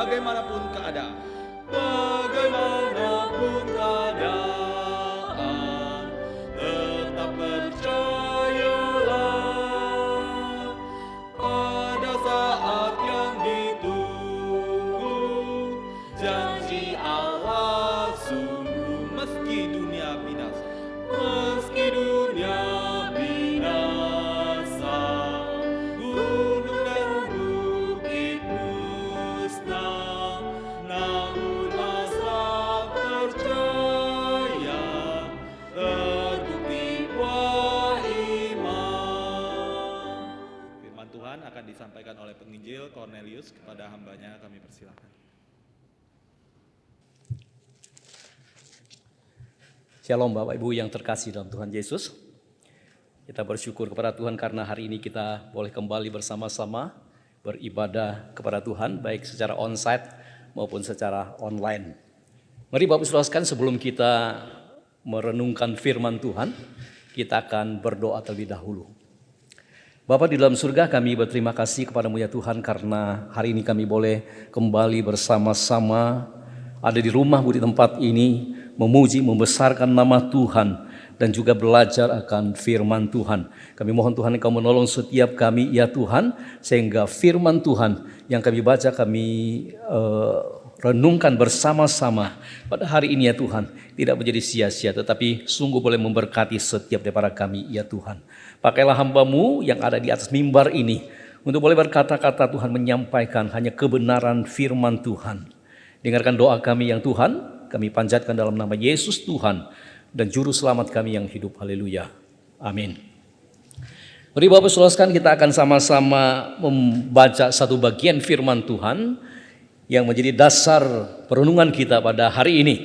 bagaimanapun keadaan. Bagaimanapun keadaan, tetap percayalah pada saat yang ditunggu. Janji Allah sungguh, meski dunia binasa, meski dunia binasa, gunung dan bukit musnah, namun asa percaya terbukti buah iman. Firman Tuhan akan disampaikan oleh penginjil Cornelius. Kepada hambanya kami persilakan. Shalom Bapak Ibu yang terkasih dalam Tuhan Yesus. Kita bersyukur kepada Tuhan karena hari ini kita boleh kembali bersama-sama beribadah kepada Tuhan, baik secara onsite maupun secara online. Mari Bapak Ibu sekalian, sebelum kita merenungkan firman Tuhan, kita akan berdoa terlebih dahulu. Bapa di dalam surga, kami berterima kasih kepadamu ya Tuhan karena hari ini kami boleh kembali bersama-sama ada di rumah-Mu di tempat ini, memuji, membesarkan nama Tuhan dan juga belajar akan firman Tuhan. Kami mohon Tuhan Engkau menolong setiap kami ya Tuhan, sehingga firman Tuhan yang kami baca, kami renungkan bersama-sama pada hari ini ya Tuhan, tidak menjadi sia-sia tetapi sungguh boleh memberkati setiap daripada kami ya Tuhan. Pakailah hamba-Mu yang ada di atas mimbar ini untuk boleh berkata-kata Tuhan, menyampaikan hanya kebenaran firman Tuhan. Dengarkan doa kami yang Tuhan, kami panjatkan dalam nama Yesus Tuhan dan Juru Selamat kami yang hidup. Haleluya. Amin. Mari Bapak Saudara, kita akan sama-sama membaca satu bagian firman Tuhan yang menjadi dasar perenungan kita pada hari ini.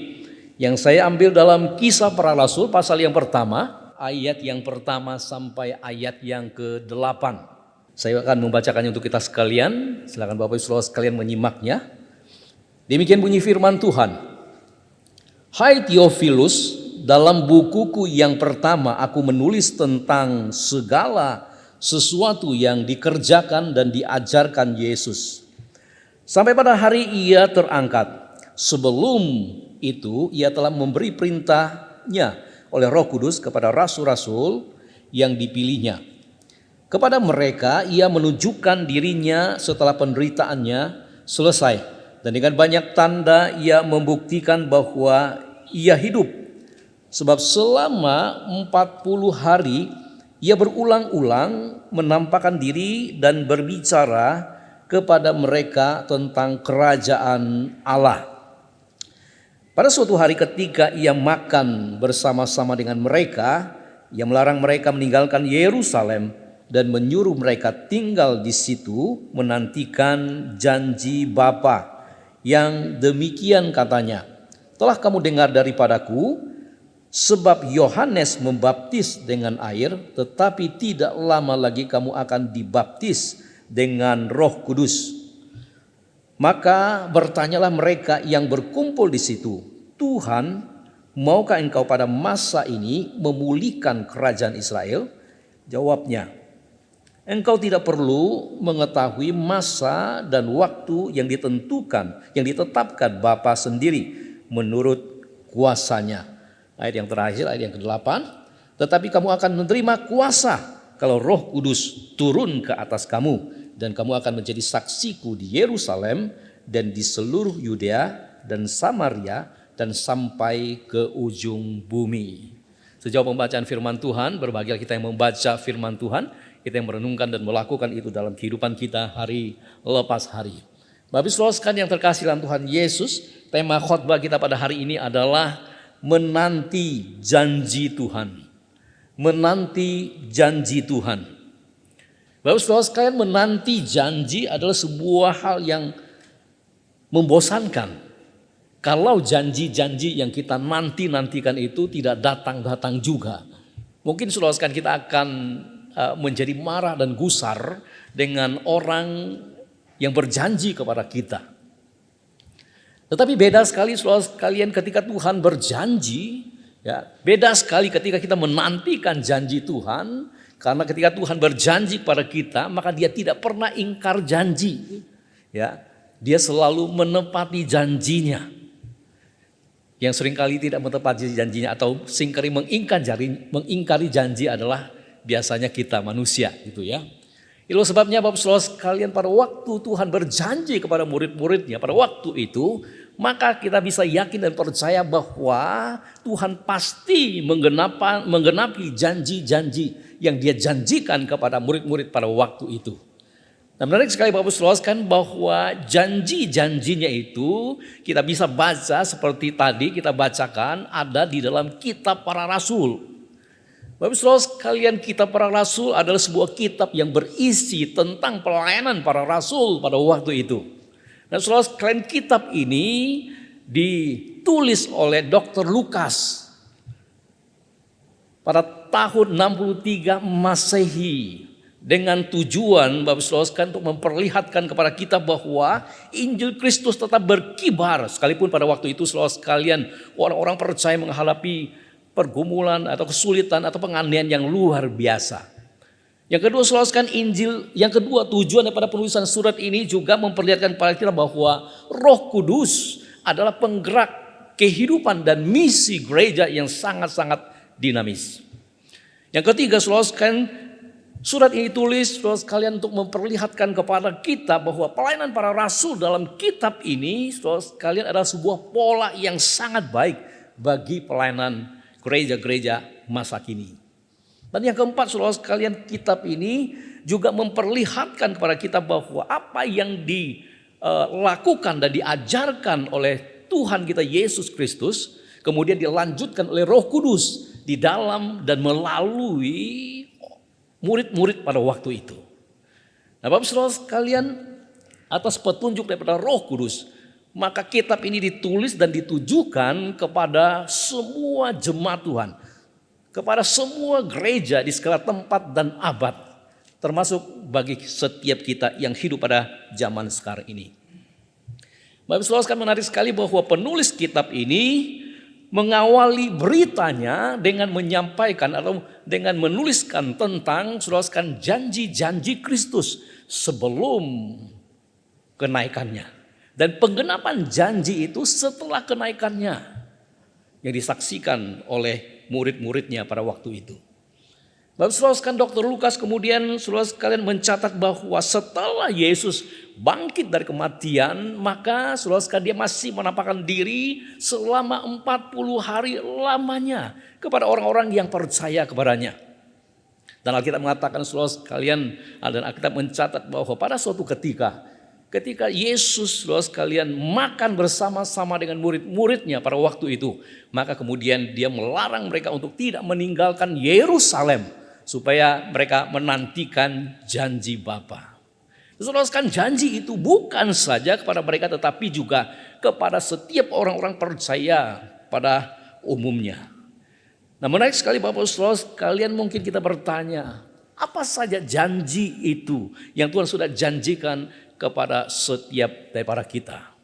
Yang saya ambil dalam Kisah Para Rasul pasal yang pertama, ayat yang pertama sampai ayat yang ke-8. Saya akan membacakannya untuk kita sekalian. Silakan Bapak Saudara sekalian menyimaknya. Demikian bunyi firman Tuhan. Hai Theophilus, dalam bukuku yang pertama aku menulis tentang segala sesuatu yang dikerjakan dan diajarkan Yesus sampai pada hari ia terangkat. Sebelum itu ia telah memberi perintahnya oleh Roh Kudus kepada rasul-rasul yang dipilihnya. Kepada mereka ia menunjukkan dirinya setelah penderitaannya selesai. Dan dengan banyak tanda ia membuktikan bahwa ia hidup. Sebab selama 40 hari ia berulang-ulang menampakkan diri dan berbicara kepada mereka tentang kerajaan Allah. Pada suatu hari ketika ia makan bersama-sama dengan mereka, ia melarang mereka meninggalkan Yerusalem dan menyuruh mereka tinggal di situ menantikan janji Bapa. Yang demikian katanya, telah kamu dengar daripadaku, sebab Yohanes membaptis dengan air, tetapi tidak lama lagi kamu akan dibaptis dengan Roh Kudus. Maka bertanyalah mereka yang berkumpul di situ, Tuhan, maukah engkau pada masa ini memulihkan kerajaan Israel? Jawabnya, engkau tidak perlu mengetahui masa dan waktu yang ditentukan, yang ditetapkan Bapa sendiri menurut kuasanya. Ayat yang terakhir, ayat yang ke-8. Tetapi kamu akan menerima kuasa kalau Roh Kudus turun ke atas kamu. Dan kamu akan menjadi saksiku di Yerusalem dan di seluruh Yudea dan Samaria dan sampai ke ujung bumi. Sejauh pembacaan firman Tuhan, berbahagia kita yang membaca firman Tuhan, kita yang merenungkan dan melakukan itu dalam kehidupan kita hari lepas hari. Bapak Ibu sekalian yang terkasih dalam Tuhan Yesus, tema khotbah kita pada hari ini adalah menanti janji Tuhan. Menanti janji Tuhan. Bapak Ibu sekalian, menanti janji adalah sebuah hal yang membosankan. Kalau janji-janji yang kita nantikan itu tidak datang-datang juga. Mungkin saudara sekalian kita akan menjadi marah dan gusar dengan orang yang berjanji kepada kita. Tetapi beda sekali saudara sekalian ketika Tuhan berjanji, ya, beda sekali ketika kita menantikan janji Tuhan, karena ketika Tuhan berjanji kepada kita, maka Dia tidak pernah ingkar janji. Ya, Dia selalu menepati janjinya. Yang seringkali tidak menepati janjinya atau seringkali mengingkari janji adalah biasanya kita manusia gitu ya. Itulah sebabnya Bapak Saudara sekalian, pada waktu Tuhan berjanji kepada murid-muridnya pada waktu itu, maka kita bisa yakin dan percaya bahwa Tuhan pasti menggenapi janji-janji yang Dia janjikan kepada murid-murid pada waktu itu. Nah, menarik sekali Bapak Saudara sekalian bahwa janji-janjinya itu kita bisa baca seperti tadi kita bacakan ada di dalam kitab para rasul. Bapak Saudara sekalian, kitab para rasul adalah sebuah kitab yang berisi tentang pelayanan para rasul pada waktu itu. Dan saudara sekalian, kitab ini ditulis oleh Dr. Lukas pada tahun 63 Masehi dengan tujuan Bapak Saudara sekalian untuk memperlihatkan kepada kita bahwa Injil Kristus tetap berkibar sekalipun pada waktu itu saudara sekalian orang-orang percaya menghadapi pergumulan atau kesulitan atau penganiayaan yang luar biasa. Yang kedua saudara sekalian, yang kedua tujuan daripada penulisan surat ini juga memperlihatkan kepada kita bahwa Roh Kudus adalah penggerak kehidupan dan misi gereja yang sangat-sangat dinamis. Yang ketiga saudara sekalian, surat ini ditulis saudara sekalian untuk memperlihatkan kepada kita bahwa pelayanan para rasul dalam kitab ini saudara sekalian adalah sebuah pola yang sangat baik bagi pelayanan gereja-gereja masa kini. Dan yang keempat saudara sekalian, kitab ini juga memperlihatkan kepada kita bahwa apa yang dilakukan dan diajarkan oleh Tuhan kita Yesus Kristus kemudian dilanjutkan oleh Roh Kudus di dalam dan melalui murid-murid pada waktu itu. Nah, Bapak Saudara sekalian, atas petunjuk daripada Roh Kudus, maka kitab ini ditulis dan ditujukan kepada semua jemaat Tuhan, kepada semua gereja di segala tempat dan abad, termasuk bagi setiap kita yang hidup pada zaman sekarang ini. Bapak Saudara sekalian, menarik sekali bahwa penulis kitab ini mengawali beritanya dengan menyampaikan atau dengan menuliskan tentang saudara sekalian janji-janji Kristus sebelum kenaikannya. Dan penggenapan janji itu setelah kenaikannya yang disaksikan oleh murid-muridnya pada waktu itu. Bapak saudara sekalian, Dr. Lukas kemudian saudara sekalian mencatat bahwa setelah Yesus bangkit dari kematian, maka saudara sekalian dia masih menampakkan diri selama 40 hari lamanya kepada orang-orang yang percaya kepadanya. Dan Alkitab mengatakan saudara sekalian, dan Alkitab mencatat bahwa pada suatu ketika Yesus saudara sekalian makan bersama-sama dengan murid-muridnya pada waktu itu, maka kemudian dia melarang mereka untuk tidak meninggalkan Yerusalem supaya mereka menantikan janji Bapa. Saudara sekalian, janji itu bukan saja kepada mereka tetapi juga kepada setiap orang-orang percaya pada umumnya. Nah, menarik sekali Bapak Saudara sekalian, mungkin kita bertanya, apa saja janji itu yang Tuhan sudah janjikan kepada setiap daripada kita.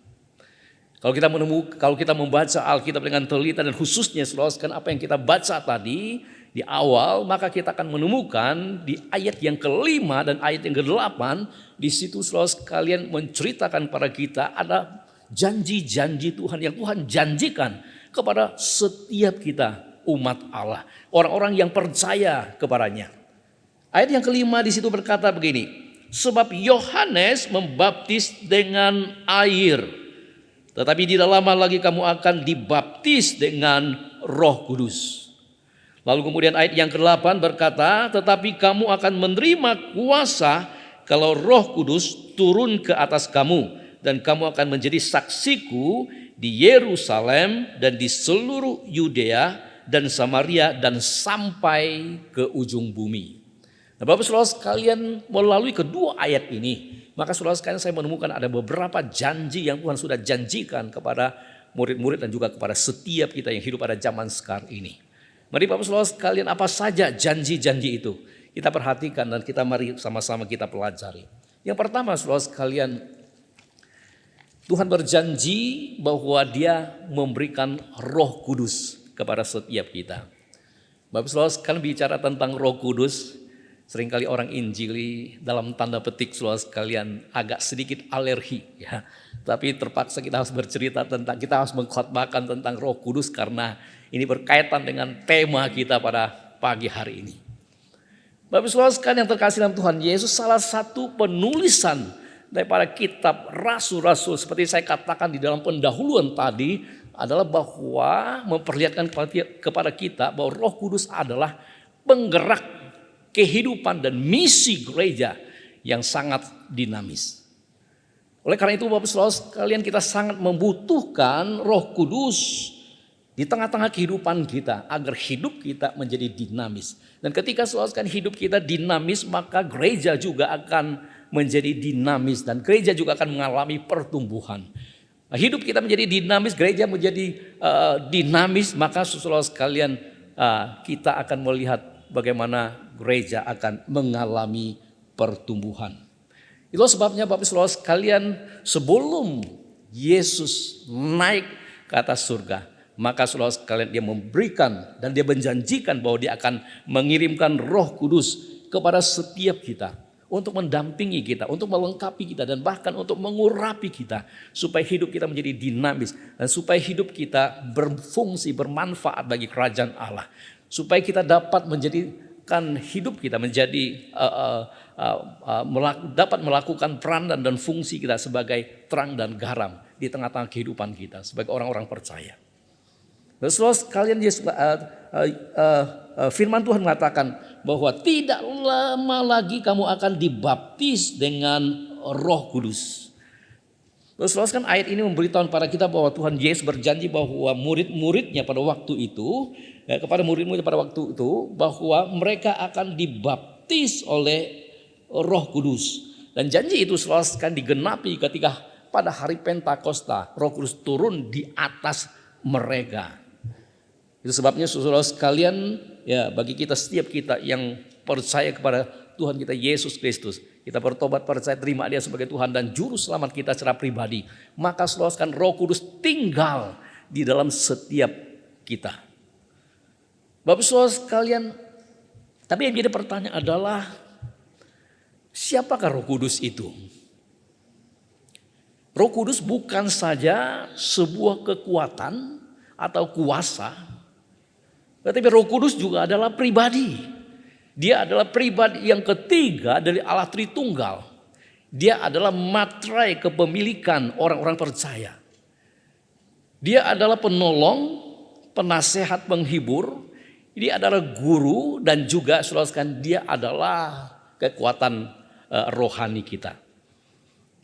Kalau kita membaca Alkitab dengan teliti dan khususnya saudara sekalian apa yang kita baca tadi di awal, maka kita akan menemukan di ayat yang kelima dan ayat yang ke-8, di situ saudara sekalian menceritakan pada kita ada janji-janji Tuhan yang Tuhan janjikan kepada setiap kita umat Allah, orang-orang yang percaya kepadanya. Ayat yang kelima di situ berkata begini, sebab Yohanes membaptis dengan air, tetapi tidak lama lagi kamu akan dibaptis dengan Roh Kudus. Lalu kemudian ayat yang ke-8 berkata, tetapi kamu akan menerima kuasa kalau Roh Kudus turun ke atas kamu, dan kamu akan menjadi saksiku di Yerusalem dan di seluruh Yudea dan Samaria dan sampai ke ujung bumi. Nah, Bapak saudara sekalian, melalui kedua ayat ini, maka saudara sekalian saya menemukan ada beberapa janji yang Tuhan sudah janjikan kepada murid-murid dan juga kepada setiap kita yang hidup pada zaman sekarang ini. Mari Bapak saudara sekalian, apa saja janji-janji itu? Kita perhatikan dan kita mari sama-sama kita pelajari. Yang pertama saudara sekalian, Tuhan berjanji bahwa Dia memberikan Roh Kudus kepada setiap kita. Bapak saudara sekalian, bicara tentang Roh Kudus, Seringkali orang injili dalam tanda petik saudara sekalian agak sedikit alergi ya. Tapi terpaksa kita harus bercerita tentang, kita harus mengkhotbahkan tentang Roh Kudus karena ini berkaitan dengan tema kita pada pagi hari ini. Bapak saudara sekalian yang terkasih dalam Tuhan Yesus, salah satu penulisan daripada kitab rasul-rasul seperti saya katakan di dalam pendahuluan tadi adalah bahwa memperlihatkan kepada kita bahwa Roh Kudus adalah penggerak kehidupan dan misi gereja yang sangat dinamis. Oleh karena itu Bapak Saudara sekalian, kita sangat membutuhkan Roh Kudus di tengah-tengah kehidupan kita agar hidup kita menjadi dinamis. Dan ketika saudara sekalian hidup kita dinamis, maka gereja juga akan menjadi dinamis dan gereja juga akan mengalami pertumbuhan. Hidup kita menjadi dinamis, gereja menjadi dinamis, maka saudara sekalian kita akan melihat bagaimana gereja akan mengalami pertumbuhan. Itulah sebabnya Bapak Saudara sekalian, sebelum Yesus naik ke atas surga, maka saudara sekalian dia memberikan dan dia menjanjikan bahwa dia akan mengirimkan Roh Kudus kepada setiap kita untuk mendampingi kita, untuk melengkapi kita dan bahkan untuk mengurapi kita supaya hidup kita menjadi dinamis dan supaya hidup kita berfungsi, bermanfaat bagi kerajaan Allah. Supaya kita dapat menjadikan hidup kita menjadi dapat melakukan peranan dan fungsi kita sebagai terang dan garam di tengah-tengah kehidupan kita sebagai orang-orang percaya. Dan saudara sekalian, firman Tuhan mengatakan bahwa tidak lama lagi kamu akan dibaptis dengan Roh Kudus. Terus kan ayat ini memberitahu pada kita bahwa Tuhan Yesus berjanji bahwa murid-muridnya pada waktu itu, kepada murid-muridnya pada waktu itu, bahwa mereka akan dibaptis oleh Roh Kudus. Dan janji itu kan digenapi ketika pada hari Pentakosta Roh Kudus turun di atas mereka. Itu sebabnya saudara sekalian, ya bagi kita setiap kita yang percaya kepada Tuhan kita Yesus Kristus, kita bertobat percaya terima Dia sebagai Tuhan dan juru selamat kita secara pribadi, maka saudara sekalian Roh Kudus tinggal di dalam setiap kita. Bapak saudara sekalian, tapi yang jadi pertanyaan adalah siapakah Roh Kudus itu? Roh Kudus bukan saja sebuah kekuatan atau kuasa, tetapi Roh Kudus juga adalah pribadi. Dia adalah pribadi yang ketiga dari Allah Tritunggal. Dia adalah materai kepemilikan orang-orang percaya. Dia adalah penolong, penasehat, penghibur. Dia adalah guru dan juga saudara sekalian dia adalah kekuatan rohani kita.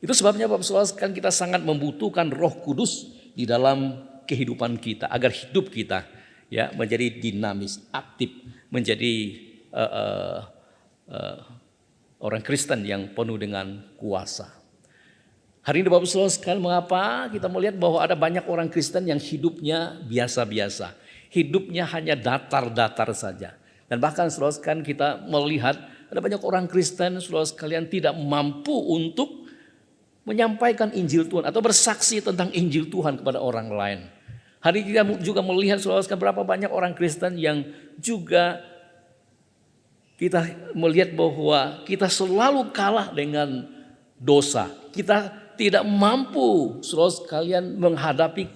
Itu sebabnya Bapak Saudara sekalian kita sangat membutuhkan Roh Kudus di dalam kehidupan kita agar hidup kita ya menjadi dinamis, aktif, menjadi orang Kristen yang penuh dengan kuasa. Hari ini Bapak Saudara sekalian, mengapa kita melihat bahwa ada banyak orang Kristen yang hidupnya biasa-biasa, hidupnya hanya datar-datar saja. Dan bahkan saudara sekalian kita melihat ada banyak orang Kristen saudara sekalian tidak mampu untuk menyampaikan Injil Tuhan atau bersaksi tentang Injil Tuhan kepada orang lain. Hari ini kita juga melihat saudara sekalian berapa banyak orang Kristen yang juga kita melihat bahwa kita selalu kalah dengan dosa. Kita tidak mampu saudara sekalian menghadapi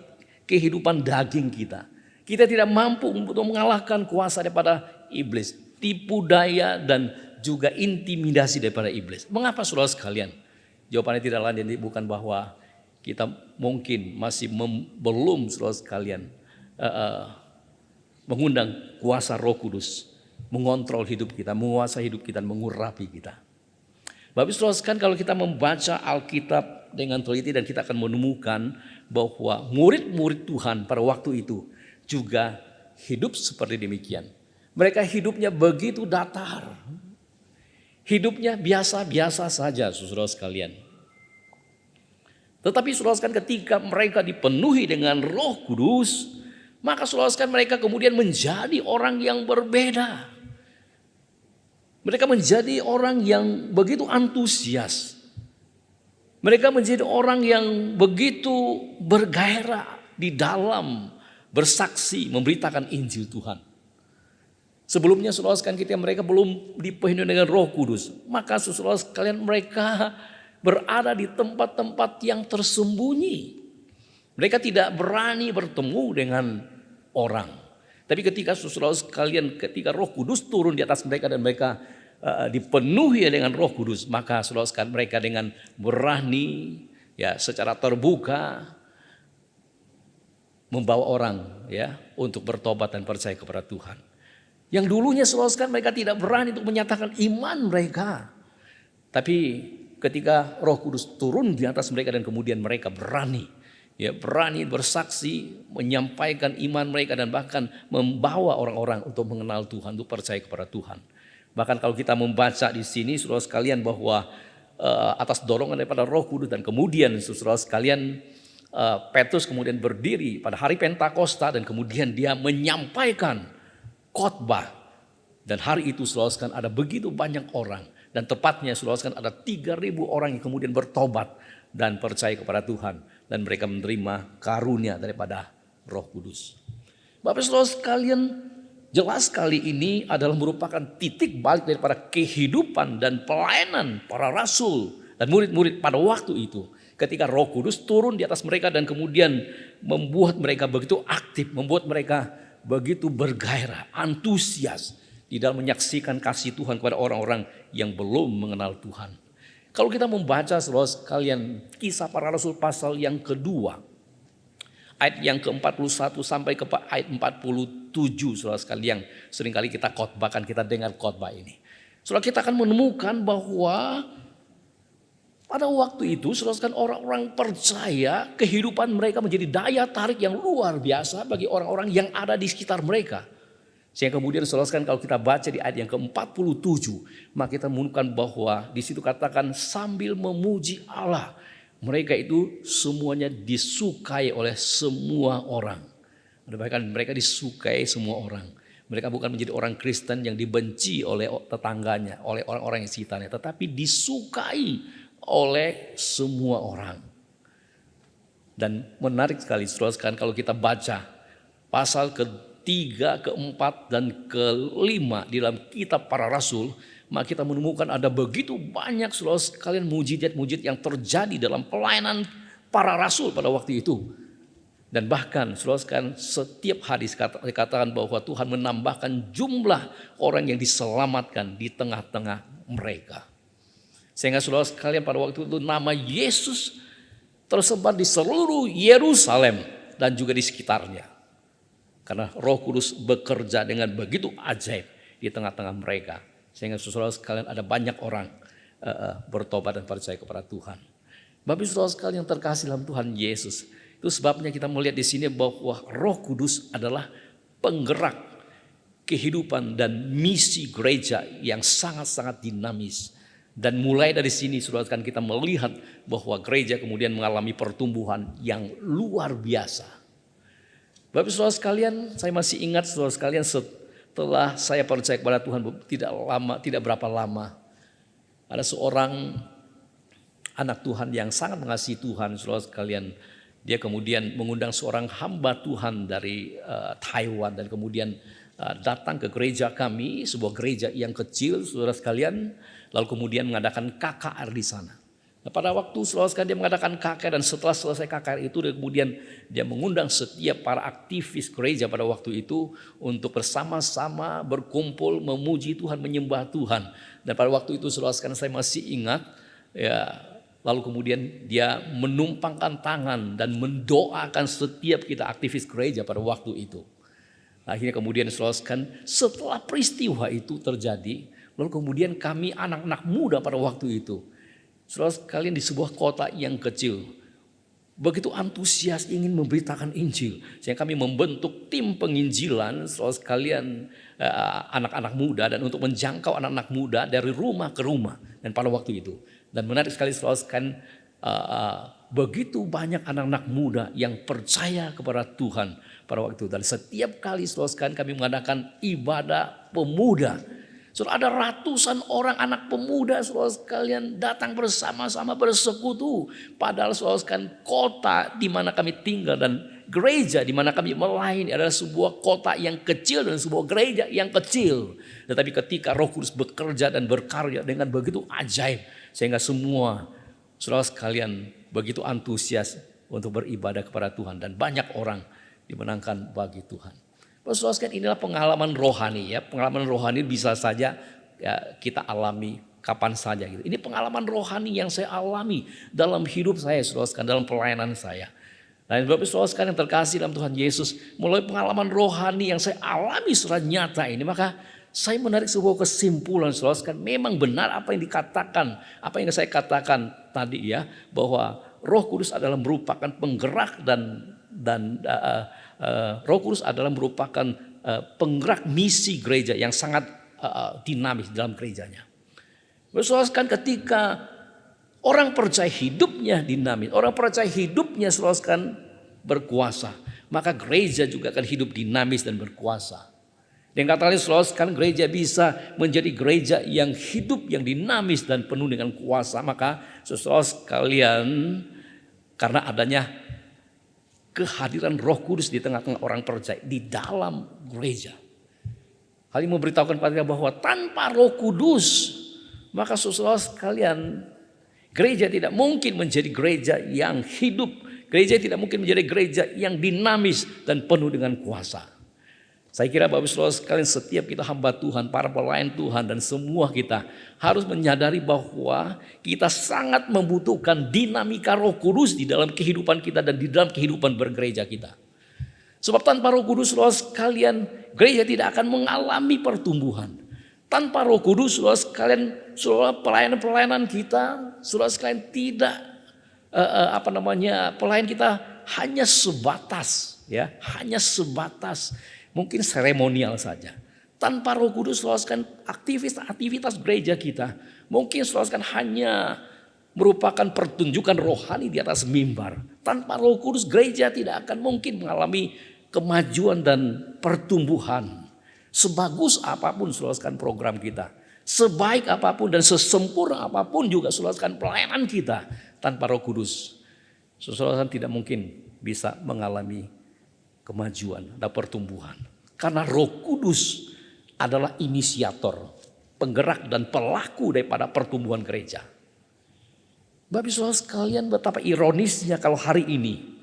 kehidupan daging kita. Kita tidak mampu untuk mengalahkan kuasa daripada iblis, tipu daya dan juga intimidasi daripada iblis. Mengapa saudara sekalian? Jawabannya tidak lain bukan bahwa kita mungkin masih belum saudara sekalian mengundang kuasa Roh Kudus mengontrol hidup kita, menguasai hidup kita, mengurapi kita. Bapak saudara sekalian, kalau kita membaca Alkitab dengan teliti dan kita akan menemukan bahwa murid-murid Tuhan pada waktu itu juga hidup seperti demikian. Mereka hidupnya begitu datar. Hidupnya biasa-biasa saja saudara sekalian. Tetapi saudara sekalian ketika mereka dipenuhi dengan Roh Kudus, maka saudara sekalian mereka kemudian menjadi orang yang berbeda. Mereka menjadi orang yang begitu antusias. Mereka menjadi orang yang begitu bergairah di dalam bersaksi memberitakan Injil Tuhan. Sebelumnya saudara sekalian mereka belum dipenuhi dengan Roh Kudus. Maka saudara sekalian mereka berada di tempat-tempat yang tersembunyi. Mereka tidak berani bertemu dengan orang. Tapi ketika saudara sekalian, ketika Roh Kudus turun di atas mereka dan mereka dipenuhi dengan Roh Kudus, maka saudara sekalian mereka dengan berani ya secara terbuka membawa orang ya untuk bertobat dan percaya kepada Tuhan. Yang dulunya saudara sekalian mereka tidak berani untuk menyatakan iman mereka. Tapi ketika Roh Kudus turun di atas mereka dan kemudian mereka berani bersaksi, menyampaikan iman mereka dan bahkan membawa orang-orang untuk mengenal Tuhan, untuk percaya kepada Tuhan. Bahkan kalau kita membaca di sini saudara sekalian bahwa atas dorongan daripada Roh Kudus dan kemudian saudara sekalian Petrus kemudian berdiri pada hari Pentakosta dan kemudian dia menyampaikan khotbah. Dan hari itu saudara sekalian ada begitu banyak orang. Dan tepatnya saudara sekalian ada 3.000 orang yang kemudian bertobat dan percaya kepada Tuhan. Dan mereka menerima karunia daripada Roh Kudus. Bapak saudara sekalian, jelas sekali ini adalah merupakan titik balik daripada kehidupan dan pelayanan para rasul dan murid-murid pada waktu itu. Ketika Roh Kudus turun di atas mereka dan kemudian membuat mereka begitu aktif, membuat mereka begitu bergairah, antusias di dalam menyaksikan kasih Tuhan kepada orang-orang yang belum mengenal Tuhan. Kalau kita membaca saudara sekalian Kisah Para Rasul pasal yang kedua, ayat yang ke-41 sampai ke ayat 47 saudara sekalian, yang seringkali kita khotbahkan, kita dengar khotbah ini. Saudara, kita akan menemukan bahwa pada waktu itu saudara sekalian orang-orang percaya, kehidupan mereka menjadi daya tarik yang luar biasa bagi orang-orang yang ada di sekitar mereka. Sehingga kemudian saudara sekalian kalau kita baca di ayat yang ke-47, maka kita menemukan bahwa di situ katakan sambil memuji Allah. Mereka itu semuanya disukai oleh semua orang. Bahkan mereka disukai semua orang. Mereka bukan menjadi orang Kristen yang dibenci oleh tetangganya, oleh orang-orang yang sekitarnya, tetapi disukai oleh semua orang. Dan menarik sekali saudara sekalian kalau kita baca pasal ke-3, ke-4 dan ke-5 di dalam kitab Para Rasul, maka kita menemukan ada begitu banyak saudara sekalian mujizat-mujizat yang terjadi dalam pelayanan para rasul pada waktu itu. Dan bahkan saudara sekalian setiap hari dikatakan bahwa Tuhan menambahkan jumlah orang yang diselamatkan di tengah-tengah mereka. Sehingga saudara sekalian pada waktu itu nama Yesus tersebar di seluruh Yerusalem dan juga di sekitarnya. Karena Roh Kudus bekerja dengan begitu ajaib di tengah-tengah mereka. Sehingga saudara sekalian ada banyak orang bertobat dan percaya kepada Tuhan. Bapak saudara sekalian yang terkasih dalam Tuhan Yesus. Itu sebabnya kita melihat di sini bahwa Roh Kudus adalah penggerak kehidupan dan misi gereja yang sangat-sangat dinamis. Dan mulai dari sini saudara sekalian kita melihat bahwa gereja kemudian mengalami pertumbuhan yang luar biasa. Bapak saudara sekalian, saya masih ingat saudara sekalian setelah saya percaya kepada Tuhan tidak berapa lama, ada seorang anak Tuhan yang sangat mengasihi Tuhan, saudara sekalian. Dia kemudian mengundang seorang hamba Tuhan dari Taiwan dan kemudian datang ke gereja kami, sebuah gereja yang kecil, saudara sekalian. Lalu kemudian mengadakan KKR di sana. Nah, pada waktu saudara sekalian dia mengadakan KKR dan setelah selesai KKR itu kemudian dia mengundang setiap para aktivis gereja pada waktu itu untuk bersama-sama berkumpul memuji Tuhan, menyembah Tuhan. Dan pada waktu itu saudara sekalian saya masih ingat ya, lalu kemudian dia menumpangkan tangan dan mendoakan setiap kita aktivis gereja pada waktu itu. Akhirnya kemudian saudara sekalian setelah peristiwa itu terjadi, lalu kemudian kami anak-anak muda pada waktu itu, saudara sekalian di sebuah kota yang kecil, begitu antusias ingin memberitakan Injil. Sehingga kami membentuk tim penginjilan saudara sekalian anak-anak muda dan untuk menjangkau anak-anak muda dari rumah ke rumah. Dan pada waktu itu, dan menarik sekali saudara sekalian begitu banyak anak-anak muda yang percaya kepada Tuhan pada waktu itu. Dan setiap kali saudara sekalian kami mengadakan ibadah pemuda, saudara, ada ratusan orang anak pemuda saudara sekalian datang bersama-sama bersekutu. Padahal saudara sekalian kota di mana kami tinggal dan gereja di mana kami melayani adalah sebuah kota yang kecil dan sebuah gereja yang kecil. Tetapi ketika Roh Kudus bekerja dan berkarya dengan begitu ajaib, sehingga semua saudara sekalian begitu antusias untuk beribadah kepada Tuhan, dan banyak orang dimenangkan bagi Tuhan. Saudara sekalian, inilah pengalaman rohani ya. Pengalaman rohani bisa saja ya, kita alami kapan saja gitu. Ini pengalaman rohani yang saya alami dalam hidup saya, saudara sekalian, dalam pelayanan saya. Dan Bapak saudara sekalian yang terkasih dalam Tuhan Yesus, melalui pengalaman rohani yang saya alami secara nyata ini, maka saya menarik sebuah kesimpulan, saudara sekalian, memang benar apa yang dikatakan, apa yang saya katakan tadi ya, bahwa Roh Kudus adalah merupakan penggerak dan Roh Kudus adalah merupakan penggerak misi gereja yang sangat dinamis dalam gerejanya. Saudara, ketika orang percaya hidupnya dinamis, orang percaya hidupnya saudara berkuasa, maka gereja juga akan hidup dinamis dan berkuasa. Dan kata lain saudara, gereja bisa menjadi gereja yang hidup, yang dinamis dan penuh dengan kuasa. Maka saudara sekalian, karena adanya kehadiran Roh Kudus di tengah-tengah orang percaya di dalam gereja, hal ini memberitahukan kepada kita bahwa tanpa Roh Kudus, maka saudara sekalian, gereja tidak mungkin menjadi gereja yang hidup. Gereja tidak mungkin menjadi gereja yang dinamis dan penuh dengan kuasa. Saya kira Bapak saudara sekalian, setiap kita hamba Tuhan, para pelayan Tuhan dan semua kita harus menyadari bahwa kita sangat membutuhkan dinamika Roh Kudus di dalam kehidupan kita dan di dalam kehidupan bergereja kita. Sebab tanpa Roh Kudus saudara sekalian, gereja tidak akan mengalami pertumbuhan. Tanpa Roh Kudus saudara sekalian, saudara, pelayanan kita saudara sekalian tidak pelayan kita hanya sebatas ya, hanya sebatas mungkin seremonial saja. Tanpa Roh Kudus saudara sekalian, aktivitas gereja kita mungkin saudara sekalian hanya merupakan pertunjukan rohani di atas mimbar. Tanpa Roh Kudus gereja tidak akan mungkin mengalami kemajuan dan pertumbuhan. Sebagus apapun saudara sekalian program kita, sebaik apapun dan sesempurna apapun juga saudara sekalian pelayanan kita, tanpa Roh Kudus saudara sekalian tidak mungkin bisa mengalami kemajuan dan pertumbuhan. Karena Roh Kudus adalah inisiator, penggerak dan pelaku daripada pertumbuhan gereja. Bapak saudara sekalian, betapa ironisnya kalau hari ini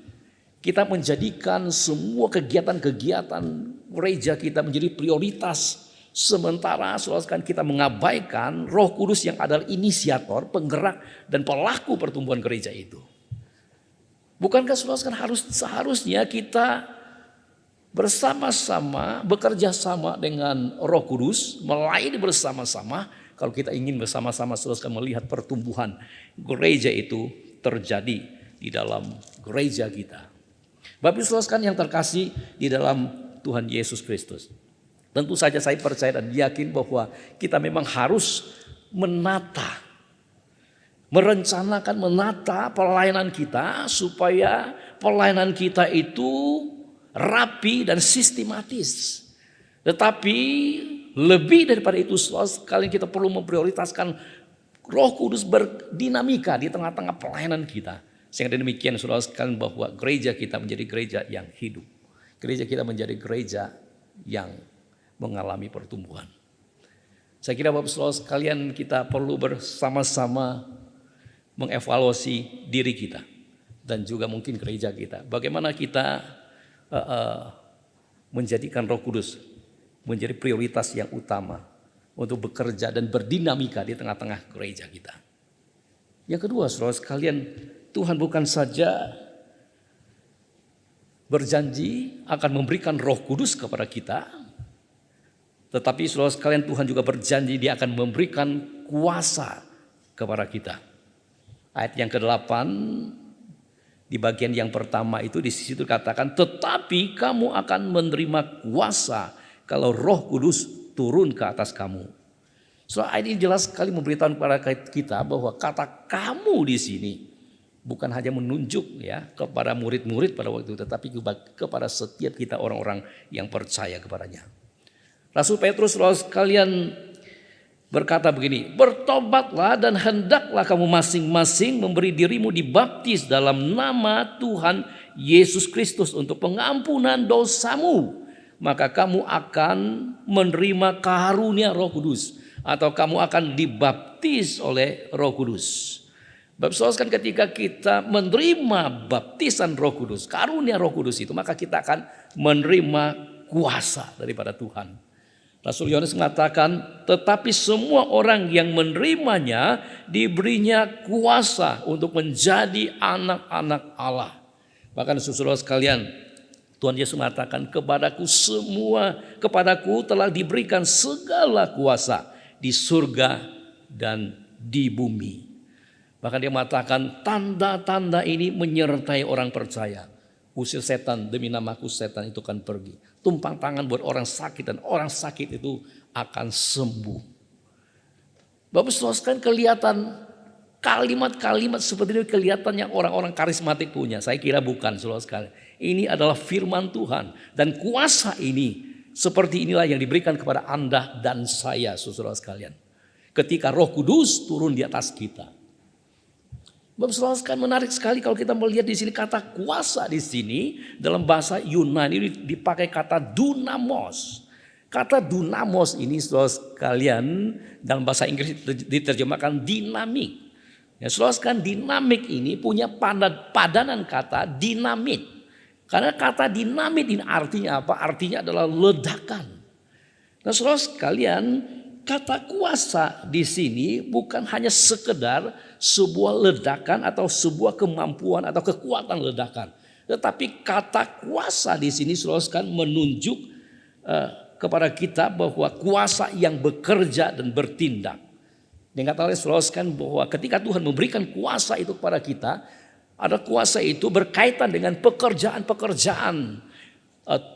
kita menjadikan semua kegiatan-kegiatan gereja kita menjadi prioritas. Sementara saudara sekalian, kita mengabaikan Roh Kudus yang adalah inisiator, penggerak dan pelaku pertumbuhan gereja itu. Bukankah saudara sekalian seharusnya kita bersama-sama, bekerja sama dengan Roh Kudus, melayani bersama-sama. Kalau kita ingin bersama-sama saudara sekalian melihat pertumbuhan gereja itu terjadi di dalam gereja kita. Bapak saudara sekalian yang terkasih di dalam Tuhan Yesus Kristus, tentu saja saya percaya dan yakin bahwa kita memang harus merencanakan pelayanan kita supaya pelayanan kita itu rapi dan sistematis. Tetapi lebih daripada itu saudara sekalian, kita perlu memprioritaskan Roh Kudus berdinamika di tengah-tengah pelayanan kita. Sehingga demikian saudara sekalian, bahwa gereja kita menjadi gereja yang hidup. Gereja kita menjadi gereja yang mengalami pertumbuhan. Saya kira Bapak saudara sekalian, kita perlu bersama-sama mengevaluasi diri kita dan juga mungkin gereja kita. Bagaimana kita menjadikan Roh Kudus menjadi prioritas yang utama untuk bekerja dan berdinamika di tengah-tengah gereja kita. Yang kedua saudara sekalian, Tuhan bukan saja berjanji akan memberikan Roh Kudus kepada kita, tetapi saudara sekalian, Tuhan juga berjanji Dia akan memberikan kuasa kepada kita. Ayat yang ke-8 di bagian yang pertama itu di situ katakan, tetapi kamu akan menerima kuasa kalau Roh Kudus turun ke atas kamu. Soal ayat ini jelas sekali memberitahu kepada kita bahwa kata kamu di sini bukan hanya menunjuk ya kepada murid-murid pada waktu itu, tetapi kepada setiap kita orang-orang yang percaya kepadanya. Rasul Petrus saudara sekalian berkata begini, bertobatlah dan hendaklah kamu masing-masing memberi dirimu dibaptis dalam nama Tuhan Yesus Kristus untuk pengampunan dosamu. Maka kamu akan menerima karunia Roh Kudus, atau kamu akan dibaptis oleh Roh Kudus. Bapak Saudara, ketika kita menerima baptisan Roh Kudus, karunia Roh Kudus itu, maka kita akan menerima kuasa daripada Tuhan. Rasul Yohanes mengatakan, tetapi semua orang yang menerimanya diberinya kuasa untuk menjadi anak-anak Allah. Bahkan saudara sekalian, Tuhan Yesus mengatakan, kepadaku telah diberikan segala kuasa di surga dan di bumi. Bahkan dia mengatakan, tanda-tanda ini menyertai orang percaya. Usir setan, demi namaku setan itu akan pergi. Tumpang tangan buat orang sakit dan orang sakit itu akan sembuh. Bapak Saudara, kelihatan kalimat-kalimat seperti ini kelihatannya orang-orang karismatik punya. Saya kira bukan, saudara sekalian. Ini adalah firman Tuhan. Dan kuasa ini seperti inilah yang diberikan kepada Anda dan saya, saudara sekalian. Ketika Roh Kudus turun di atas kita. Bapak Saudara sekalian, menarik sekali kalau kita melihat di sini kata kuasa di sini dalam bahasa Yunani dipakai kata dunamos. Kata dunamos ini saudara sekalian dalam bahasa Inggris diterjemahkan dinamik. Ya, saudara sekalian, dinamik ini punya padanan kata dinamit. Karena kata dinamit ini artinya apa? Artinya adalah ledakan. Nah, saudara sekalian, kata kuasa di sini bukan hanya sekedar sebuah ledakan atau sebuah kemampuan atau kekuatan ledakan. Tetapi kata kuasa di sini saudara sekalian menunjuk kepada kita bahwa kuasa yang bekerja dan bertindak. Yang kata oleh saudara sekalian bahwa ketika Tuhan memberikan kuasa itu kepada kita, ada kuasa itu berkaitan dengan pekerjaan-pekerjaan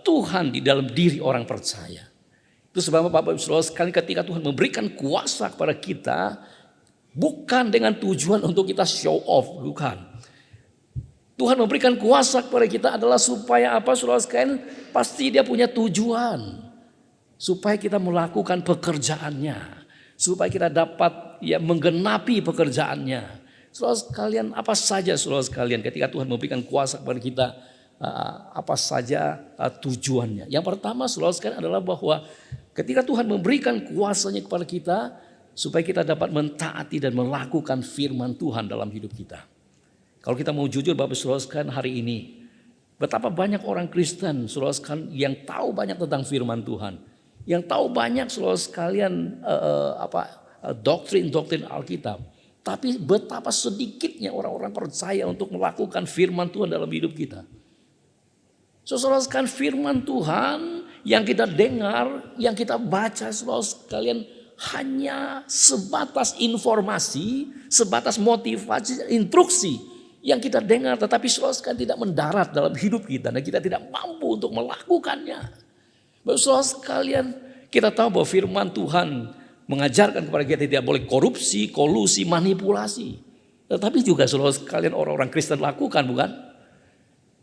Tuhan di dalam diri orang percaya. Itu sebabnya Bapak Ibu Saudara sekalian, ketika Tuhan memberikan kuasa kepada kita, bukan dengan tujuan untuk kita show off, bukan. Tuhan memberikan kuasa kepada kita adalah supaya apa, saudara sekalian? Pasti dia punya tujuan. Supaya kita melakukan pekerjaannya. Supaya kita dapat menggenapi pekerjaannya. Saudara sekalian, apa saja saudara sekalian ketika Tuhan memberikan kuasa kepada kita, apa saja tujuannya. Yang pertama saudara sekalian adalah bahwa ketika Tuhan memberikan kuasanya kepada kita, supaya kita dapat mentaati dan melakukan firman Tuhan dalam hidup kita. Kalau kita mau jujur Bapak Saudara sekalian, hari ini betapa banyak orang Kristen saudara sekalian yang tahu banyak tentang firman Tuhan. Yang tahu banyak saudara sekalian doktrin-doktrin Alkitab. Tapi betapa sedikitnya orang-orang percaya untuk melakukan firman Tuhan dalam hidup kita. Saudara sekalian, firman Tuhan yang kita dengar, yang kita baca saudara sekalian hanya sebatas informasi, sebatas motivasi, instruksi yang kita dengar, tetapi saudara sekalian tidak mendarat dalam hidup kita dan kita tidak mampu untuk melakukannya. Saudara sekalian, kita tahu bahwa firman Tuhan mengajarkan kepada kita tidak boleh korupsi, kolusi, manipulasi. Tetapi juga saudara sekalian orang-orang Kristen lakukan, bukan?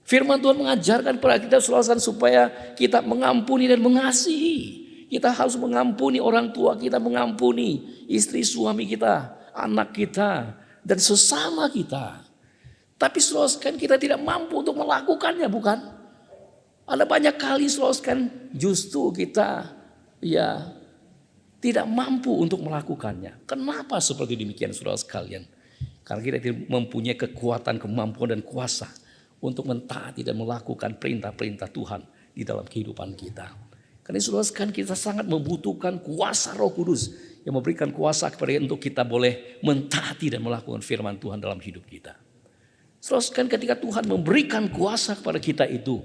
Firman Tuhan mengajarkan kepada kita saudara sekalian supaya kita mengampuni dan mengasihi. Kita harus mengampuni orang tua kita, mengampuni istri suami kita, anak kita, dan sesama kita. Tapi saudara sekalian kita tidak mampu untuk melakukannya, bukan? Ada banyak kali saudara sekalian justru kita tidak mampu untuk melakukannya. Kenapa seperti demikian saudara sekalian? Karena kita tidak mempunyai kekuatan, kemampuan dan kuasa untuk mentaati dan melakukan perintah-perintah Tuhan di dalam kehidupan kita. Karena saudara sekalian kita sangat membutuhkan kuasa Roh Kudus yang memberikan kuasa kepada kita untuk kita boleh mentaati dan melakukan firman Tuhan dalam hidup kita. Saudara sekalian, ketika Tuhan memberikan kuasa kepada kita itu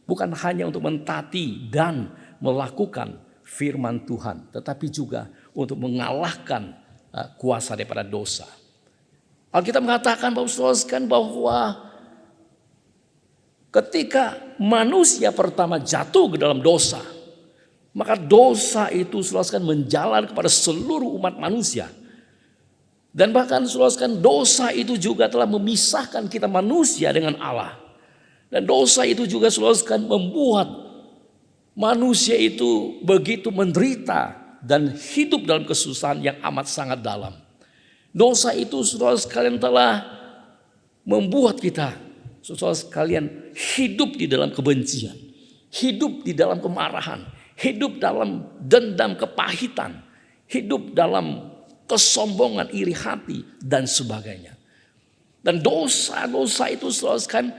bukan hanya untuk mentaati dan melakukan firman Tuhan, tetapi juga untuk mengalahkan kuasa daripada dosa. Alkitab mengatakan bahwa ketika manusia pertama jatuh ke dalam dosa, maka dosa itu menjalar kepada seluruh umat manusia. Dan bahkan dosa itu juga telah memisahkan kita manusia dengan Allah. Dan dosa itu juga membuat manusia itu begitu menderita dan hidup dalam kesusahan yang amat sangat dalam. Dosa itu saudara sekalian telah membuat kita, saudara sekalian, hidup di dalam kebencian, hidup di dalam kemarahan, hidup dalam dendam, kepahitan, hidup dalam kesombongan, iri hati, dan sebagainya. Dan dosa-dosa itu saudara sekalian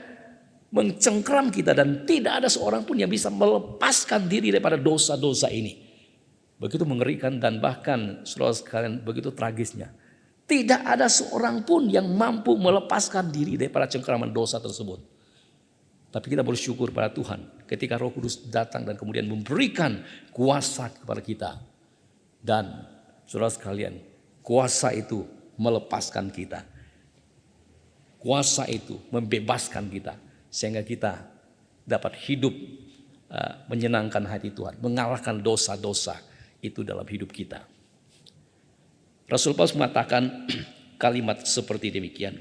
mencengkram kita, dan tidak ada seorang pun yang bisa melepaskan diri daripada dosa-dosa ini. Begitu mengerikan dan bahkan saudara sekalian begitu tragisnya. Tidak ada seorang pun yang mampu melepaskan diri daripada cengkraman dosa tersebut. Tapi kita bersyukur pada Tuhan ketika Roh Kudus datang dan kemudian memberikan kuasa kepada kita. Dan saudara sekalian, kuasa itu melepaskan kita. Kuasa itu membebaskan kita. Sehingga kita dapat hidup menyenangkan hati Tuhan. Mengalahkan dosa-dosa itu dalam hidup kita. Rasul Paulus mengatakan kalimat seperti demikian.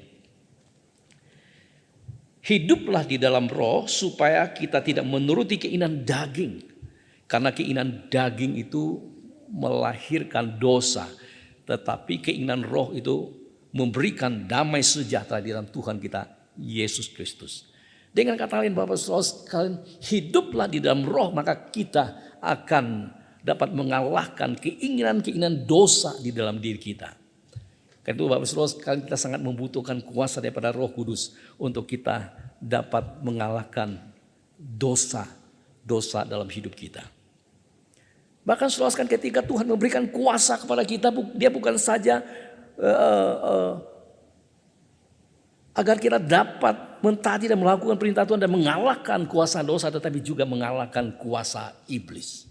Hiduplah di dalam roh supaya kita tidak menuruti keinginan daging. Karena keinginan daging itu melahirkan dosa. Tetapi keinginan roh itu memberikan damai sejahtera di dalam Tuhan kita, Yesus Kristus. Dengan kata lain Bapak Saudara sekalian, hiduplah di dalam roh, maka kita akan dapat mengalahkan keinginan-keinginan dosa di dalam diri kita. Karena itu Bapak Saudara sekalian, kita sangat membutuhkan kuasa daripada Roh Kudus untuk kita dapat mengalahkan dosa-dosa dalam hidup kita. Bahkan saudara sekalian, ketika Tuhan memberikan kuasa kepada kita, dia bukan saja agar kita dapat mentaati dan melakukan perintah Tuhan dan mengalahkan kuasa dosa, tetapi juga mengalahkan kuasa iblis.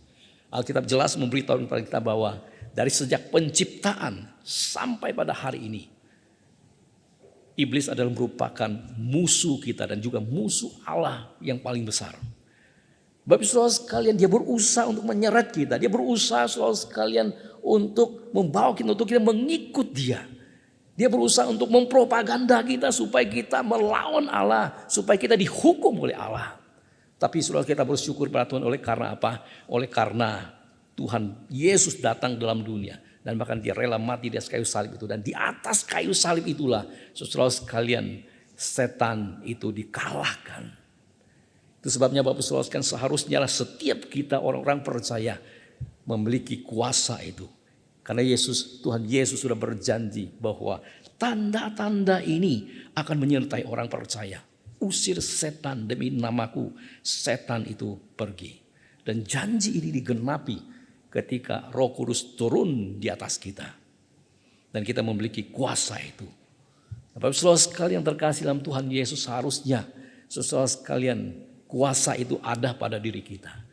Alkitab jelas memberitahu kepada kita bahwa dari sejak penciptaan sampai pada hari ini, iblis adalah merupakan musuh kita dan juga musuh Allah yang paling besar. Bapak saudara sekalian, dia berusaha untuk menyeret kita, dia berusaha saudara sekalian untuk membawa kita, untuk kita mengikut dia. Dia berusaha untuk mempropaganda kita supaya kita melawan Allah, supaya kita dihukum oleh Allah. Tapi saudara, kita bersyukur pada Tuhan oleh karena apa? Oleh karena Tuhan Yesus datang dalam dunia dan bahkan dia rela mati di atas kayu salib itu, dan di atas kayu salib itulah saudara sekalian setan itu dikalahkan. Itu sebabnya Bapak saudara sekalian, seharusnya setiap kita orang-orang percaya memiliki kuasa itu. Karena Tuhan Yesus sudah berjanji bahwa tanda-tanda ini akan menyertai orang percaya. Usir setan demi namaku, setan itu pergi. Dan janji ini digenapi ketika Roh Kudus turun di atas kita. Dan kita memiliki kuasa itu. Bapak saudara sekalian yang terkasih dalam Tuhan Yesus, seharusnya saudara sekalian kuasa itu ada pada diri kita.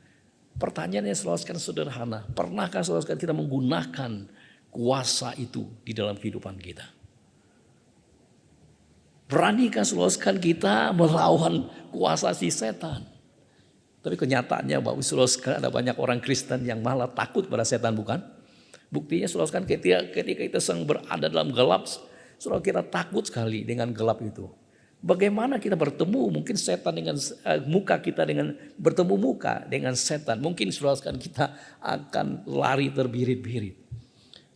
Pertanyaannya saudara sekalian sederhana. Pernahkah saudara sekalian kita menggunakan kuasa itu di dalam kehidupan kita? Beranikah saudara sekalian kita melawan kuasa si setan? Tapi kenyataannya Bapak saudara sekalian, ada banyak orang Kristen yang malah takut pada setan, bukan? Buktinya saudara sekalian, ketika kita sedang berada dalam gelap, saudara kita takut sekali dengan gelap itu. Bagaimana kita bertemu mungkin setan dengan muka kita dengan bertemu muka dengan setan. Mungkin saudara sekalian kita akan lari terbirit-birit.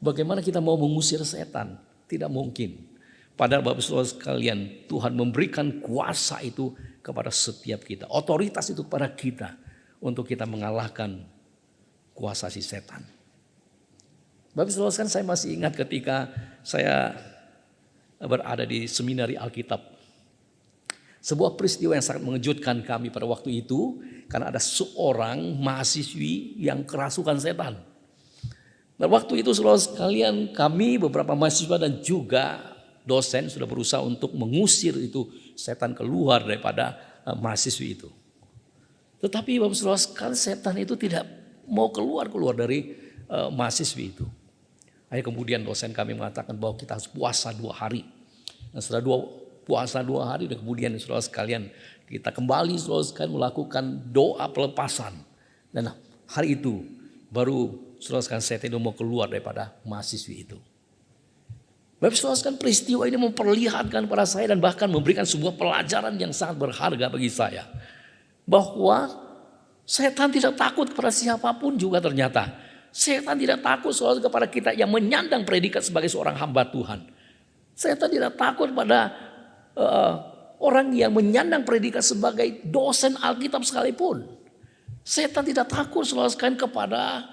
Bagaimana kita mau mengusir setan? Tidak mungkin. Padahal Bapak saudara sekalian, Tuhan memberikan kuasa itu kepada setiap kita. Otoritas itu kepada kita untuk kita mengalahkan kuasa si setan. Bapak saudara sekalian, saya masih ingat ketika saya berada di seminari Alkitab. Sebuah peristiwa yang sangat mengejutkan kami pada waktu itu, karena ada seorang mahasiswi yang kerasukan setan. Dan waktu itu saudara sekalian, kami beberapa mahasiswa dan juga dosen sudah berusaha untuk mengusir itu setan keluar daripada mahasiswi itu. Tetapi Bapak saudara sekalian, setan itu tidak mau keluar dari mahasiswi itu. Akhirnya kemudian dosen kami mengatakan bahwa kita harus puasa 2 hari. Dan setelah puasa 2 hari dan kemudian saudara sekalian kita kembali saudara sekalian melakukan doa pelepasan. Dan hari itu baru saudara sekalian setan itu mau keluar daripada mahasiswi itu. Bapak saudara sekalian, peristiwa ini memperlihatkan pada saya dan bahkan memberikan sebuah pelajaran yang sangat berharga bagi saya. Bahwa setan tidak takut kepada siapapun juga ternyata. Setan tidak takut saudara kepada kita yang menyandang predikat sebagai seorang hamba Tuhan. Setan tidak takut pada orang yang menyandang predikat sebagai dosen Alkitab sekalipun. Setan tidak takut saudara sekalian kepada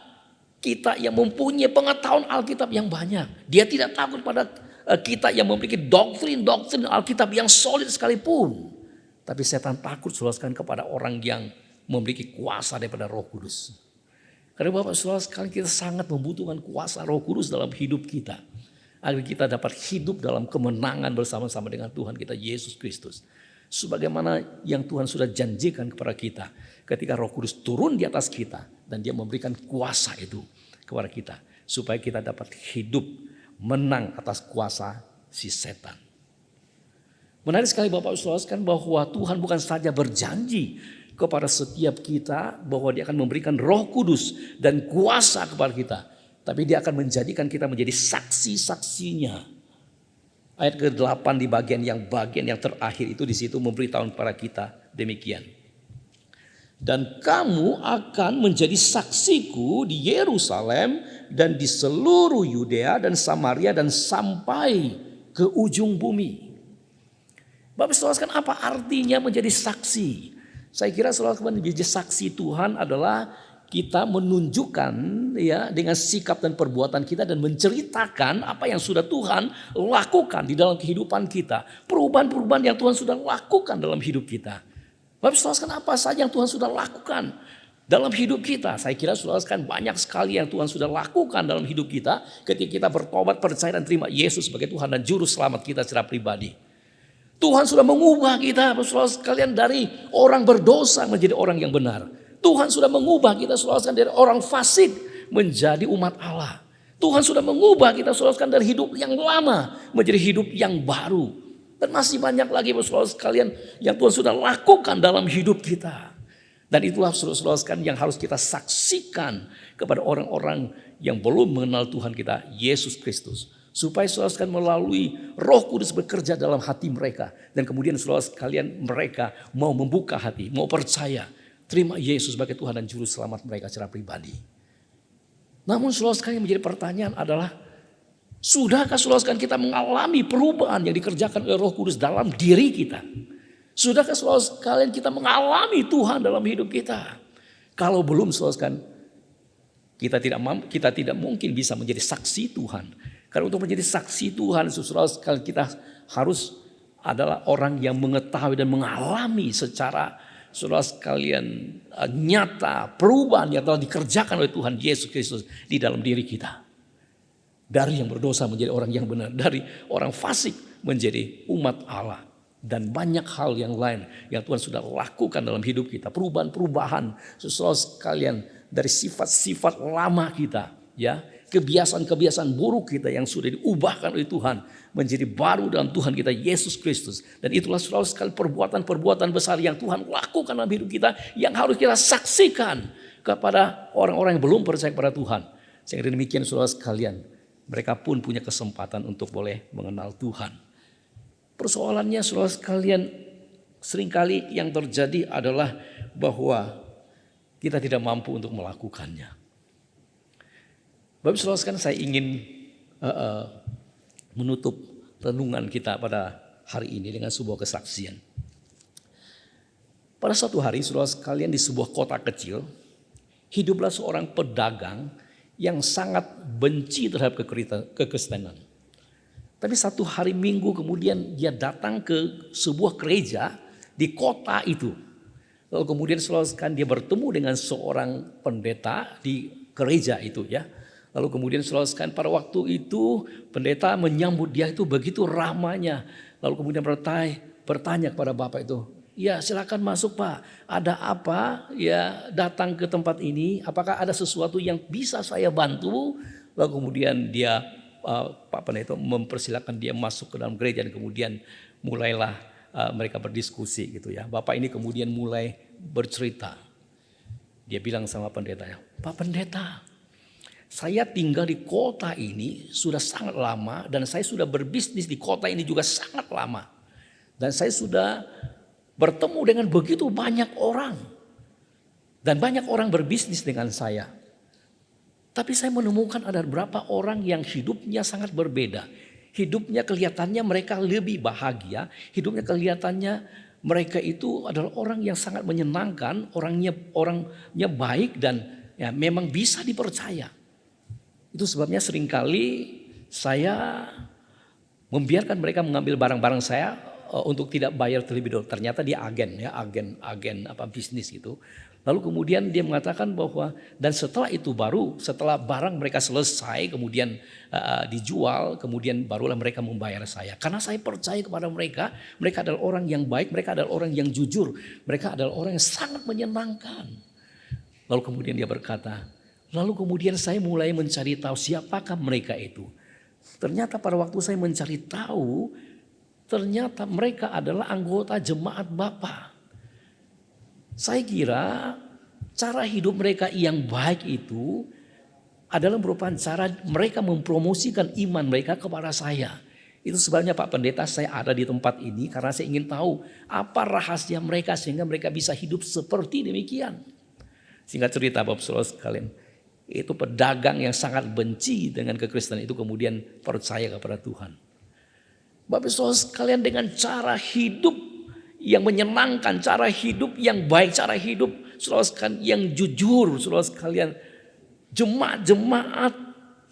kita yang mempunyai pengetahuan Alkitab yang banyak. Dia tidak takut pada kita yang memiliki doktrin Alkitab yang solid sekalipun. Tapi setan takut saudara sekalian kepada orang yang memiliki kuasa daripada Roh Kudus. Karena Bapak saudara sekalian kita sangat membutuhkan kuasa Roh Kudus dalam hidup kita. Agar kita dapat hidup dalam kemenangan bersama-sama dengan Tuhan kita Yesus Kristus. Sebagaimana yang Tuhan sudah janjikan kepada kita. Ketika Roh Kudus turun di atas kita. Dan dia memberikan kuasa itu kepada kita. Supaya kita dapat hidup menang atas kuasa si setan. Menarik sekali Bapak saudara sekalian bahwa Tuhan bukan saja berjanji kepada setiap kita bahwa dia akan memberikan Roh Kudus dan kuasa kepada kita. Tapi dia akan menjadikan kita menjadi saksi-saksinya. Ayat ke-8 di bagian yang terakhir itu di situ memberitahu kepada kita demikian. Dan kamu akan menjadi saksiku di Yerusalem dan di seluruh Yudea dan Samaria dan sampai ke ujung bumi. Bapak saudara sekalian, apa artinya menjadi saksi? Saya kira saudara menjadi saksi Tuhan adalah kita menunjukkan ya dengan sikap dan perbuatan kita dan menceritakan apa yang sudah Tuhan lakukan di dalam kehidupan kita. Perubahan-perubahan yang Tuhan sudah lakukan dalam hidup kita. Bapak saudara sekalian, apa saja yang Tuhan sudah lakukan dalam hidup kita? Saya kira saudara sekalian banyak sekali yang Tuhan sudah lakukan dalam hidup kita ketika kita bertobat, percaya dan terima Yesus sebagai Tuhan dan Juru Selamat kita secara pribadi. Tuhan sudah mengubah kita saudara sekalian dari orang berdosa menjadi orang yang benar. Tuhan sudah mengubah kita saudara sekalian dari orang fasik menjadi umat Allah. Tuhan sudah mengubah kita saudara sekalian dari hidup yang lama menjadi hidup yang baru. Dan masih banyak lagi saudara sekalian yang Tuhan sudah lakukan dalam hidup kita. Dan itulah saudara sekalian yang harus kita saksikan kepada orang-orang yang belum mengenal Tuhan kita Yesus Kristus. Supaya saudara sekalian melalui Roh Kudus bekerja dalam hati mereka. Dan kemudian saudara sekalian mereka mau membuka hati, mau percaya. Terima Yesus sebagai Tuhan dan Juru Selamat mereka secara pribadi. Namun saudara sekalian menjadi pertanyaan adalah, sudahkah saudara sekalian kita mengalami perubahan yang dikerjakan oleh Roh Kudus dalam diri kita? Sudahkah saudara sekalian kita mengalami Tuhan dalam hidup kita? Kalau belum saudara sekalian, kita tidak mungkin bisa menjadi saksi Tuhan. Karena untuk menjadi saksi Tuhan, saudara sekalian kita harus adalah orang yang mengetahui dan mengalami secara saudara sekalian nyata perubahan yang telah dikerjakan oleh Tuhan Yesus Kristus di dalam diri kita. Dari yang berdosa menjadi orang yang benar, dari orang fasik menjadi umat Allah. Dan banyak hal yang lain yang Tuhan sudah lakukan dalam hidup kita. Perubahan-perubahan saudara sekalian dari sifat-sifat lama kita, ya. Kebiasaan-kebiasaan buruk kita yang sudah diubahkan oleh Tuhan menjadi baru dalam Tuhan kita Yesus Kristus. Dan itulah saudara sekalian perbuatan-perbuatan besar yang Tuhan lakukan dalam hidup kita yang harus kita saksikan kepada orang-orang yang belum percaya kepada Tuhan. Sehingga demikian saudara sekalian, mereka pun punya kesempatan untuk boleh mengenal Tuhan. Persoalannya saudara sekalian, seringkali yang terjadi adalah bahwa kita tidak mampu untuk melakukannya. Bapak saudara sekalian, saya ingin menutup renungan kita pada hari ini dengan sebuah kesaksian. Pada suatu hari saudara sekalian di sebuah kota kecil, hiduplah seorang pedagang yang sangat benci terhadap kekristenan. Tapi satu hari Minggu kemudian dia datang ke sebuah gereja di kota itu. Lalu kemudian saudara sekalian dia bertemu dengan seorang pendeta di gereja itu, ya. Lalu kemudian saudara sekalian pada waktu itu pendeta menyambut dia itu begitu ramahnya. Lalu kemudian bertanya kepada bapak itu, ya silakan masuk pak, ada apa ya datang ke tempat ini, apakah ada sesuatu yang bisa saya bantu? Lalu kemudian dia Pak Pendeta mempersilakan dia masuk ke dalam gereja dan kemudian mulailah mereka berdiskusi gitu ya. Bapak ini kemudian mulai bercerita. Dia bilang sama pendetanya, Pak Pendeta, saya tinggal di kota ini sudah sangat lama dan saya sudah berbisnis di kota ini juga sangat lama. Dan saya sudah bertemu dengan begitu banyak orang. Dan banyak orang berbisnis dengan saya. Tapi saya menemukan ada beberapa orang yang hidupnya sangat berbeda. Hidupnya kelihatannya mereka lebih bahagia. Hidupnya kelihatannya mereka itu adalah orang yang sangat menyenangkan. Orangnya baik dan ya memang bisa dipercaya. Itu sebabnya seringkali saya membiarkan mereka mengambil barang-barang saya untuk tidak bayar terlebih dahulu. Ternyata dia agen bisnis gitu. Lalu kemudian dia mengatakan bahwa dan setelah itu setelah barang mereka selesai kemudian dijual, kemudian barulah mereka membayar saya. Karena saya percaya kepada mereka adalah orang yang baik, mereka adalah orang yang jujur, mereka adalah orang yang sangat menyenangkan. Lalu kemudian dia berkata, lalu kemudian saya mulai mencari tahu siapakah mereka itu. Ternyata pada waktu saya mencari tahu, ternyata mereka adalah anggota jemaat Bapa. Saya kira cara hidup mereka yang baik itu adalah merupakan cara mereka mempromosikan iman mereka kepada saya. Itu sebabnya Pak Pendeta saya ada di tempat ini karena saya ingin tahu apa rahasia mereka sehingga mereka bisa hidup seperti demikian. Singkat cerita Bapak Saudara sekalian, itu pedagang yang sangat benci dengan kekristenan itu kemudian percaya kepada Tuhan. Bapak Saudara sekalian dengan cara hidup yang menyenangkan, cara hidup yang baik, cara hidup saudara sekalian yang jujur, saudara sekalian, jemaat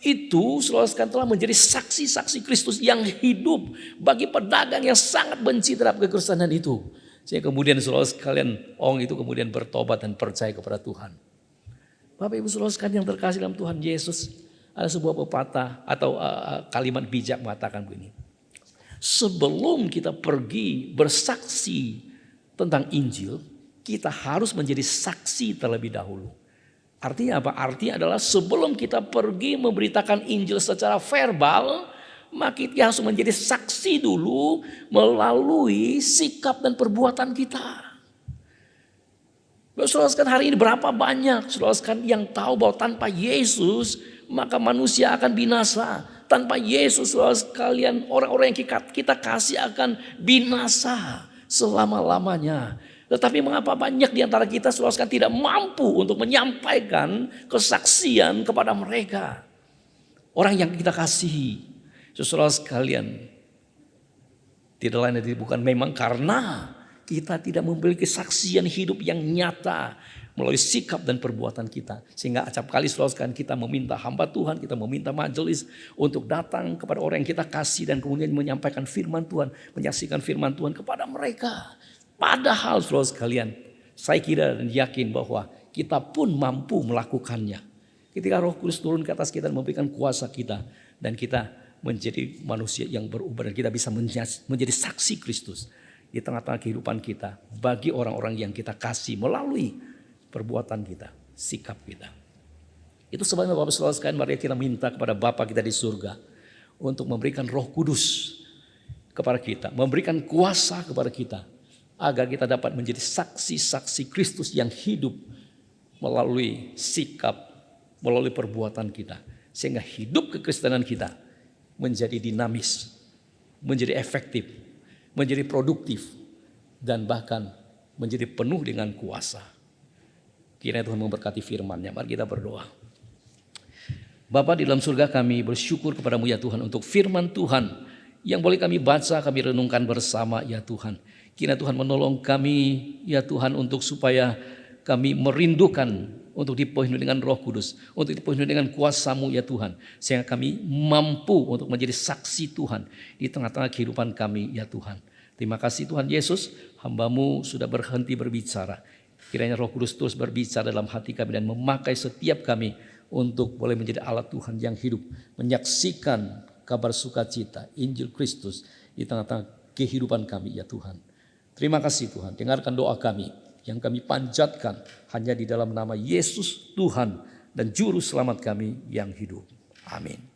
itu saudara sekalian telah menjadi saksi-saksi Kristus yang hidup bagi pedagang yang sangat benci terhadap kekristenan itu. Sehingga kemudian saudara sekalian orang itu kemudian bertobat dan percaya kepada Tuhan. Bapak Ibu saudara sekalian yang terkasih dalam Tuhan Yesus, ada sebuah pepatah atau kalimat bijak mengatakan begini. Sebelum kita pergi bersaksi tentang Injil, kita harus menjadi saksi terlebih dahulu. Artinya apa? Artinya adalah sebelum kita pergi memberitakan Injil secara verbal, maka kita harus menjadi saksi dulu melalui sikap dan perbuatan kita. Saudara sekalian, hari ini berapa banyak saudara sekalian yang tahu bahwa tanpa Yesus maka manusia akan binasa. Tanpa Yesus saudara sekalian orang-orang yang kita kasih akan binasa selama-lamanya. Tetapi mengapa banyak di antara kita saudara sekalian tidak mampu untuk menyampaikan kesaksian kepada mereka. Orang yang kita kasihi. Saudara sekalian, tidak lain dan bukan memang karena kita tidak memiliki kesaksian hidup yang nyata melalui sikap dan perbuatan kita. Sehingga acap kali saudara sekalian kita meminta hamba Tuhan, kita meminta majelis untuk datang kepada orang yang kita kasih dan kemudian menyampaikan firman Tuhan, menyaksikan firman Tuhan kepada mereka. Padahal saudara sekalian, saya kira dan yakin bahwa kita pun mampu melakukannya. Ketika Roh Kudus turun ke atas kita dan memberikan kuasa kita dan kita menjadi manusia yang berubah dan kita bisa menjadi saksi Kristus di tengah-tengah kehidupan kita bagi orang-orang yang kita kasih melalui perbuatan kita, sikap kita. Itu sebabnya Bapak Saudara sekalian, mari kita minta kepada Bapa kita di surga untuk memberikan Roh Kudus kepada kita, memberikan kuasa kepada kita agar kita dapat menjadi saksi-saksi Kristus yang hidup melalui sikap, melalui perbuatan kita, sehingga hidup kekristenan kita menjadi dinamis, menjadi efektif, menjadi produktif, dan bahkan menjadi penuh dengan kuasa. Kiranya Tuhan memberkati firman-Nya. Mari kita berdoa. Bapa di dalam surga, kami bersyukur kepadamu ya Tuhan untuk firman Tuhan yang boleh kami baca, kami renungkan bersama ya Tuhan. Kiranya Tuhan menolong kami ya Tuhan untuk supaya kami merindukan untuk dipenuhi dengan Roh Kudus, untuk dipenuhi dengan kuasa-Mu ya Tuhan, sehingga kami mampu untuk menjadi saksi Tuhan di tengah-tengah kehidupan kami ya Tuhan. Terima kasih Tuhan Yesus, hamba-Mu sudah berhenti berbicara. Kiranya Roh Kudus terus berbicara dalam hati kami dan memakai setiap kami untuk boleh menjadi alat Tuhan yang hidup, menyaksikan kabar sukacita Injil Kristus di tengah-tengah kehidupan kami ya Tuhan. Terima kasih Tuhan, dengarkan doa kami yang kami panjatkan hanya di dalam nama Yesus Tuhan dan Juru Selamat kami yang hidup. Amin.